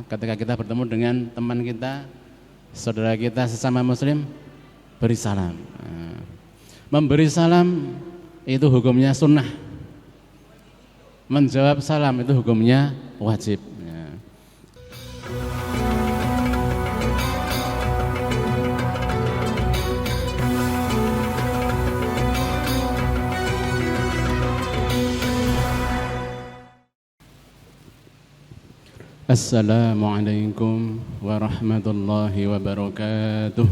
ketika kita bertemu dengan teman kita, saudara kita sesama muslim, beri salam. Memberi salam itu hukumnya sunnah. Menjawab salam itu hukumnya wajib. Assalamualaikum warahmatullahi wabarakatuh.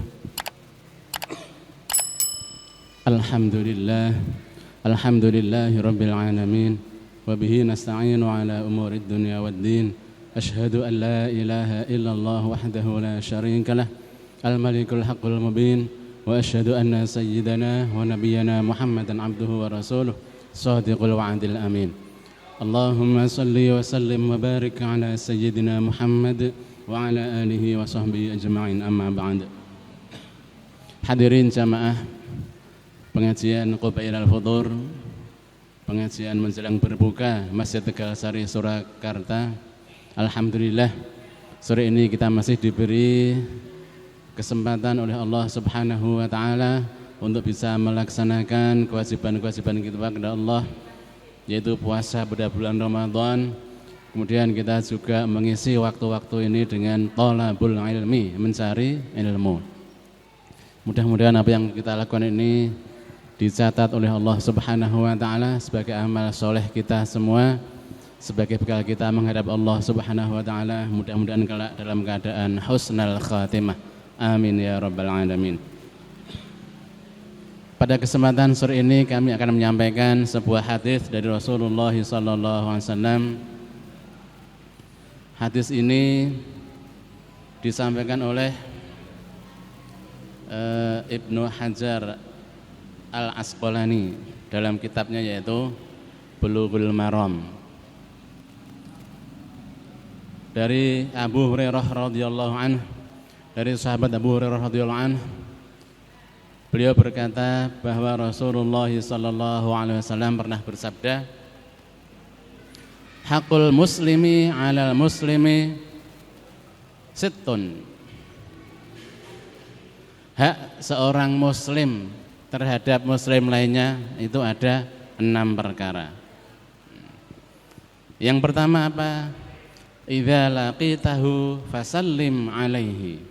Alhamdulillahi rabbil alamin. Wabihi nasta'inu ala umurid dunya waddin. Ashhadu an la ilaha illallah wahdahu la syarika lah, al-malikul haqqul mubin. Wa ashhadu anna sayyidana wa nabiyyana Muhammadan abduhu wa rasuluh, sadiqul wa'adil amin. Allahumma salli wa sallim wa barik ala sayyidina Muhammad wa ala alihi wa sahbihi ajma'in, amma ba'd. Hadirin jamaah pengajian Qubail al-Futur, pengajian menjelang berbuka Masjid Tegal Sari Surakarta. Alhamdulillah, sore ini kita masih diberi kesempatan oleh Allah Subhanahu wa taala untuk bisa melaksanakan kewajiban-kewajiban kita kepada Allah, yaitu puasa pada bulan Ramadan. Kemudian kita juga mengisi waktu-waktu ini dengan thalabul ilmi, mencari ilmu. Mudah-mudahan apa yang kita lakukan ini dicatat oleh Allah Subhanahu wa taala sebagai amal soleh kita semua, sebagai bekal kita menghadap Allah Subhanahu wa taala. Mudah-mudahan kelak dalam keadaan husnal khatimah. Amin ya rabbal alamin. Pada kesempatan sore ini kami akan menyampaikan sebuah hadis dari Rasulullah SAW. Hadis ini disampaikan oleh Ibnu Hajar Al-Asqalani dalam kitabnya yaitu Bulughul Maram. Dari Abu Hurairah radhiyallahu anhu, dari sahabat Abu Hurairah radhiyallahu anhu, beliau berkata bahwa Rasulullah SAW pernah bersabda, Hakul muslimi alal muslimi sittun. Hak seorang muslim terhadap muslim lainnya itu ada 6 perkara. Yang pertama apa? Idza laqitahu fasallim alaihi.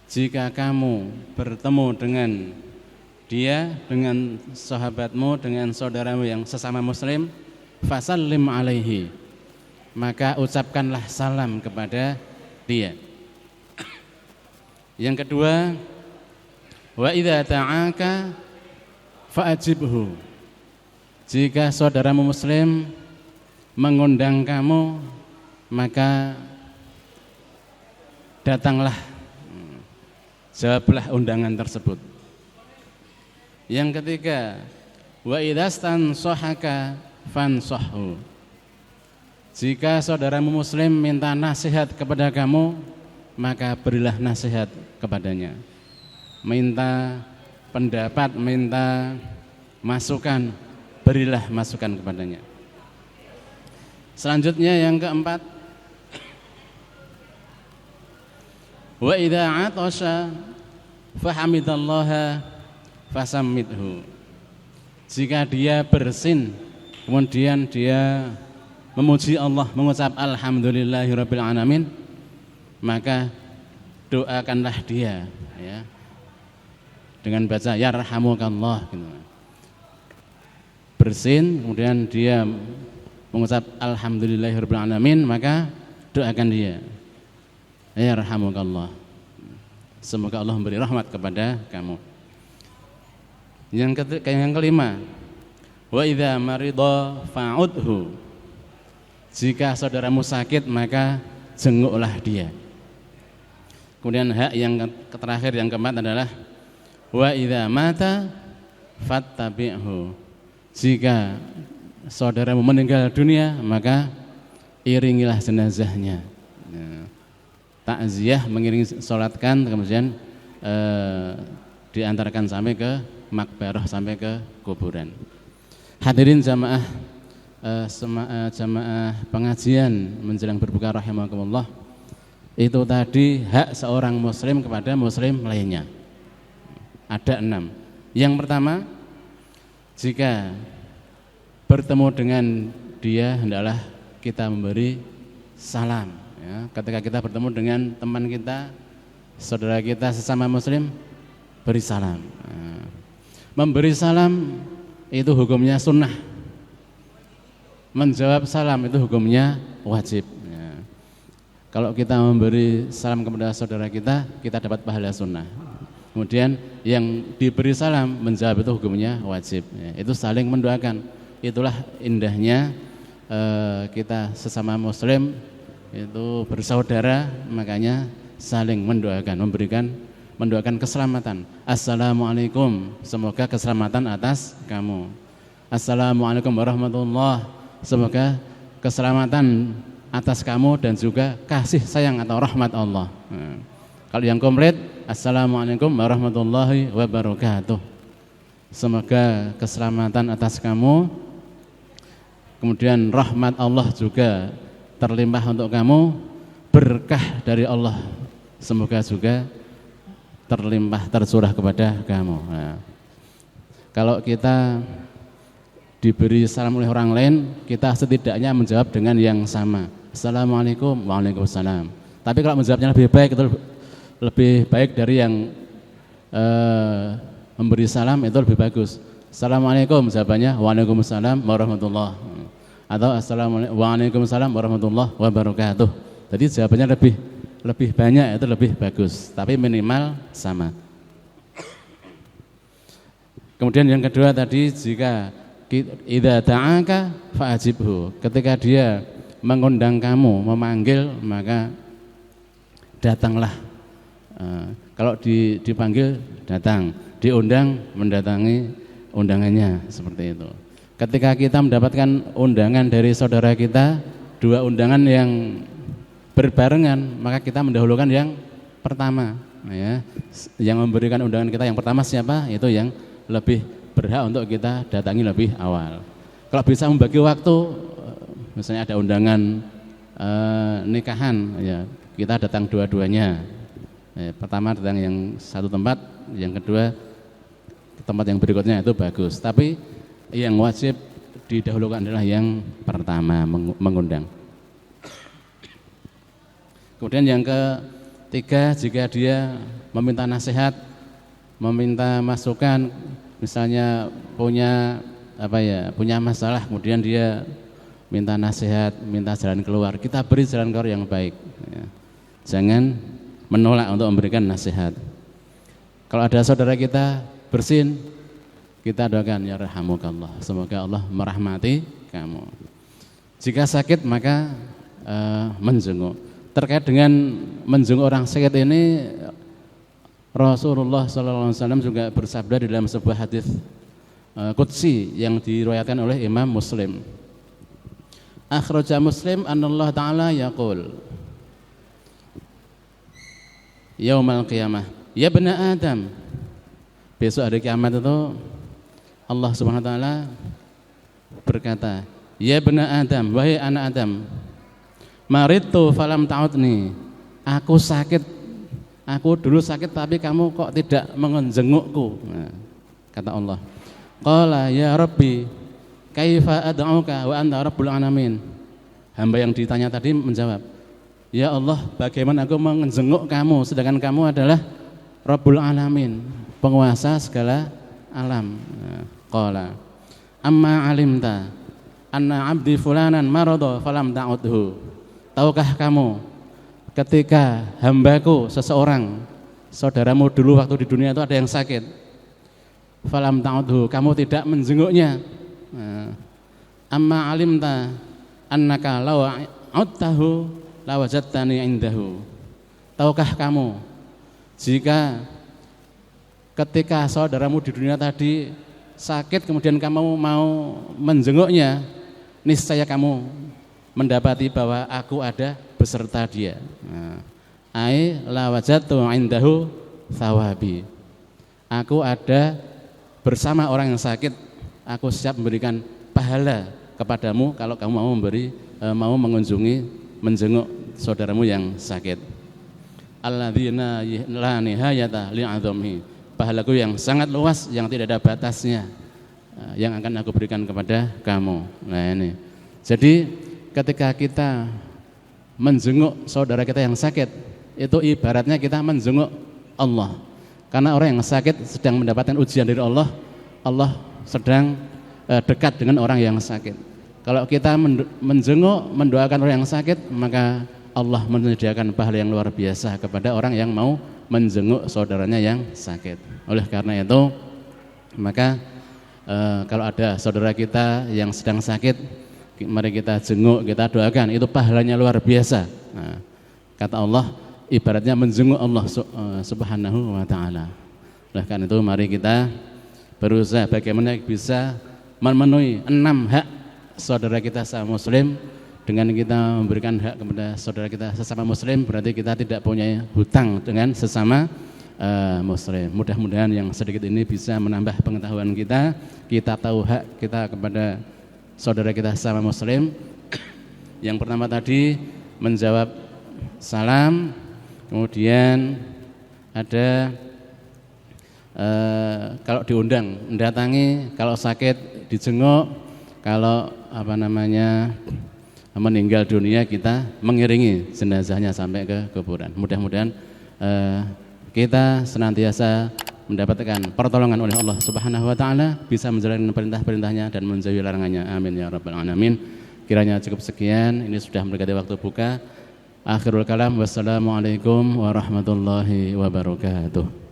Jika kamu bertemu dengan dia, dengan sahabatmu, dengan saudaramu yang sesama muslim, fasallim alaihi, maka ucapkanlah salam kepada dia. Yang kedua, wa idza ta'aka fa'ajibhu. Jika saudaramu muslim mengundang kamu, maka datanglah, jawablah undangan tersebut. Yang ketiga, wa idzastansahaka fansahhu. Jika saudaramu muslim minta nasihat kepada kamu, maka berilah nasihat kepadanya. Minta pendapat, minta masukan, berilah masukan kepadanya. Selanjutnya yang keempat, wa idza 'atasha fahamidallaha fasammidhu. Jika dia bersin kemudian dia memuji Allah, mengucap alhamdulillahirabbil alamin, maka doakanlah dia ya, dengan baca yarhamukallah gitu. Bersin kemudian dia mengucap alhamdulillahirabbil alamin, maka doakan dia yarhamukallah, semoga Allah memberi rahmat kepada kamu. Yang kelima, wa idza marida fa'udhu. Jika saudaramu sakit, maka jenguklah dia. Kemudian hak yang terakhir, yang keempat adalah wa idza mata fattabi'hu. Jika saudaramu meninggal dunia, maka iringilah jenazahnya. Takziah, mengiringi, salatkan, kemudian diantarkan sampai ke makbarah, sampai ke kuburan. Hadirin jamaah jamaah pengajian menjelang berbuka rahimakumullah. Itu tadi hak seorang muslim kepada muslim lainnya. Ada 6. Yang pertama, jika bertemu dengan dia hendaklah kita memberi salam, ya. Ketika kita bertemu dengan teman kita, saudara kita sesama muslim, beri salam. Memberi salam itu hukumnya sunnah. Menjawab salam itu hukumnya wajib, ya. Kalau kita memberi salam kepada saudara kita dapat pahala sunnah. Kemudian yang diberi salam menjawab itu hukumnya wajib, ya. Itu saling mendoakan. Itulah indahnya kita sesama muslim itu bersaudara, makanya saling mendoakan, mendoakan keselamatan. Assalamualaikum, semoga keselamatan atas kamu. Assalamualaikum warahmatullahi, semoga keselamatan atas kamu dan juga kasih sayang atau rahmat Allah. Kalau yang komplit, assalamualaikum warahmatullahi wabarakatuh, semoga keselamatan atas kamu, kemudian rahmat Allah juga terlimpah untuk kamu, berkah dari Allah semoga juga terlimpah tercurah kepada kamu. Nah, kalau kita diberi salam oleh orang lain, kita setidaknya menjawab dengan yang sama. Assalamualaikum, waalaikumsalam. Tapi kalau menjawabnya lebih baik, itu lebih baik dari yang memberi salam, itu lebih bagus. Assalamualaikum, jawabannya waalaikumsalam warahmatullahi, atau waalaikumsalam warahmatullahi wabarakatuh. Jadi jawabannya lebih banyak, itu lebih bagus, tapi minimal sama. Kemudian yang kedua tadi, jika idza ta'aka fa'ajibhu, ketika dia mengundang kamu, memanggil, maka datanglah. Kalau dipanggil datang, diundang mendatangi undangannya, seperti itu. Ketika kita mendapatkan undangan dari saudara kita, 2 undangan yang berbarengan, maka kita mendahulukan yang pertama, ya. Yang memberikan undangan kita yang pertama siapa? Itu yang lebih berhak untuk kita datangi lebih awal. Kalau bisa membagi waktu, misalnya ada undangan nikahan, ya, kita datang dua-duanya. Pertama datang yang satu tempat, yang kedua tempat yang berikutnya, itu bagus. Tapi yang wajib didahulukan adalah yang pertama, mengundang. Kemudian yang ketiga, jika dia meminta nasihat, meminta masukan, misalnya punya masalah, kemudian dia minta nasihat, minta jalan keluar, kita beri jalan keluar yang baik, ya. Jangan menolak untuk memberikan nasihat. Kalau ada saudara kita bersin, kita doakan, ya rahamukallah, semoga Allah merahmati kamu. Jika sakit maka menjenguk. Terkait dengan menjenguk orang sakit ini, Rasulullah SAW juga bersabda di dalam sebuah hadis qudsi yang diriwayatkan oleh Imam Muslim. Akhraja Muslim anallah ta'ala yaqul yaumal qiyamah, ya bani Adam, besok hari kiamat itu Allah Subhanahu wa taala berkata, ya bani Adam, wahai anak Adam, maridtu falam ta'udni, aku sakit, aku dulu sakit tapi kamu kok tidak menjengukku. Nah, kata Allah, qala ya Rabbi kaifa ad'uka wa anta rabbul alamin. Hamba yang ditanya tadi menjawab, ya Allah, bagaimana aku menjenguk kamu sedangkan kamu adalah Rabbul Alamin, penguasa segala alam. Qala amma alimta anna abdi fulanan marada falam ta'udhu. Tahukah kamu ketika hambaku seseorang, saudaramu dulu waktu di dunia itu ada yang sakit, falam ta'udhu, kamu tidak menjenguknya. Amma alimta annaka law audtahu lawajadtani indahu. Tahukah kamu jika ketika saudaramu di dunia tadi sakit kemudian kamu mau menjenguknya, niscaya kamu mendapati bahwa aku ada beserta dia. Ai lawajadtu indahu thawabi. Aku ada bersama orang yang sakit, aku siap memberikan pahala kepadamu kalau kamu mau mengunjungi, menjenguk saudaramu yang sakit. alladzina la nihayata li'adzamihi, pahalaku yang sangat luas yang tidak ada batasnya, yang akan aku berikan kepada kamu. Nah ini. Jadi ketika kita menjenguk saudara kita yang sakit, itu ibaratnya kita menjenguk Allah. Karena orang yang sakit sedang mendapatkan ujian dari Allah, Allah sedang dekat dengan orang yang sakit. Kalau kita menjenguk, mendoakan orang yang sakit, maka Allah menyediakan pahala yang luar biasa kepada orang yang mau menjenguk saudaranya yang sakit. Oleh karena itu, maka kalau ada saudara kita yang sedang sakit, mari kita jenguk, kita doakan, itu pahalanya luar biasa. Nah, kata Allah, ibaratnya menjenguk Allah subhanahu wa ta'ala. Oleh karena itu, mari kita berusaha bagaimana bisa memenuhi 6 hak saudara kita sesama muslim. Dengan kita memberikan hak kepada saudara kita sesama muslim, berarti kita tidak punya hutang dengan sesama muslim. Mudah-mudahan yang sedikit ini bisa menambah pengetahuan kita. Kita tahu hak kita kepada saudara kita sesama muslim. Yang pertama tadi menjawab salam, kemudian ada kalau diundang mendatangi, kalau sakit dijenguk, kalau meninggal dunia kita mengiringi jenazahnya sampai ke kuburan. Mudah-mudahan kita senantiasa mendapatkan pertolongan oleh Allah Subhanahu wa taala, bisa menjalankan perintah-perintahnya dan menjauhi larangannya. Amin ya rabbal alamin. Kiranya cukup sekian, ini sudah mendekati waktu buka. Akhirul kalam, wassalamualaikum warahmatullahi wabarakatuh.